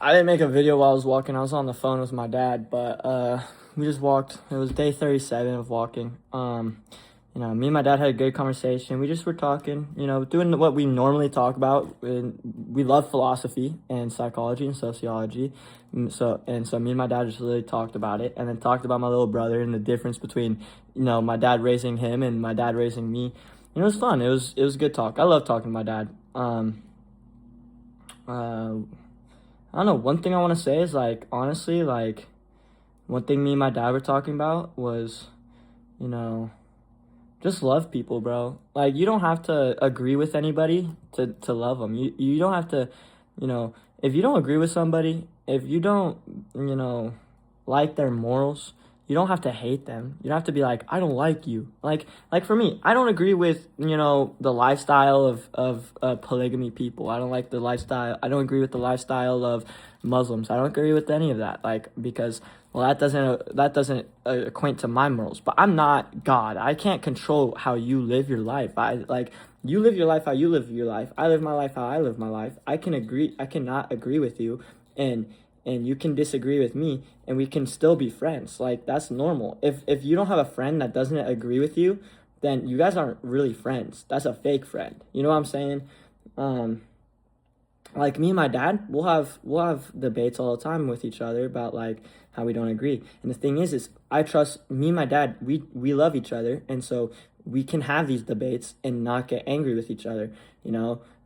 I didn't make a video while I was walking. I was on the phone with my dad, but we just walked. It was day 37 of walking. Me and my dad had a good conversation. We just were talking, doing what we normally talk about. And we love philosophy and psychology and sociology. So me and my dad just really talked about it, and then talked about my little brother and the difference between, my dad raising him and my dad raising me. It was fun. It was good talk. I love talking to my dad. I don't know. One thing I want to say is, like, honestly, like, one thing me and my dad were talking about was, you know, just love people, bro. Like, you don't have to agree with anybody to love them. You don't have to, if you don't agree with somebody, if you don't, like their morals, you don't have to hate them. You don't have to be like, I don't like you. Like for me, I don't agree with, the lifestyle of polygamy people. I don't like the lifestyle. I don't agree with the lifestyle of Muslims. I don't agree with any of that. Like, because, well, that doesn't acquaint to my morals. But I'm not God. I can't control how you live your life. You live your life how you live your life. I live my life how I live my life. I cannot agree with you, and you can disagree with me, and we can still be friends. Like, that's normal. If you don't have a friend that doesn't agree with you, then you guys aren't really friends. That's a fake friend. You know what I'm saying? Like, me and my dad, we'll have debates all the time with each other about, like, how we don't agree. And the thing is I trust me and my dad. We love each other, and so we can have these debates and not get angry with each other.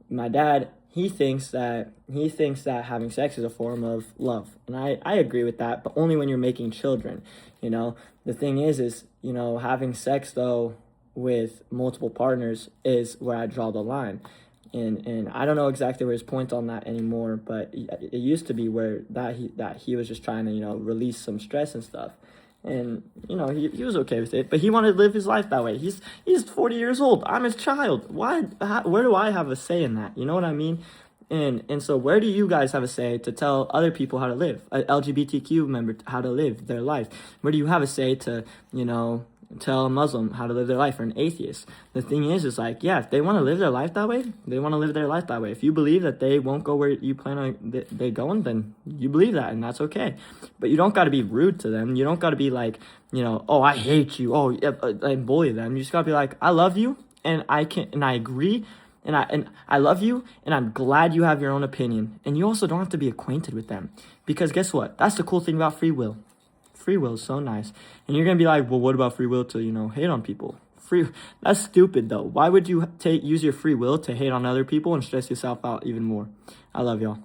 My dad, he thinks that having sex is a form of love, and I agree with that, but only when you're making children. The thing is having sex, though, with multiple partners is where I draw the line. And I don't know exactly where his point on that anymore, but it used to be where he was just trying to, release some stress and stuff. And, he was okay with it, but he wanted to live his life that way. He's 40 years old. I'm his child. Where do I have a say in that? You know what I mean? And so where do you guys have a say to tell other people how to live, a LGBTQ member how to live their life? Where do you have a say to, tell a Muslim how to live their life, or an atheist? The thing is like, yeah, if they want to live their life that way, they want to live their life that way. If you believe that they won't go where you plan on they going, then you believe that, and that's okay. But you don't got to be rude to them. You don't got to be like, oh, I hate you. Oh, yeah, and bully them. You just got to be like, I love you, and I agree, and I love you, and I'm glad you have your own opinion. And you also don't have to be acquainted with them, because guess what? That's the cool thing about free will. Free will is so nice. And you're gonna be like, well, what about free will to, hate on people? That's stupid, though. Why would you use your free will to hate on other people and stress yourself out even more? I love y'all.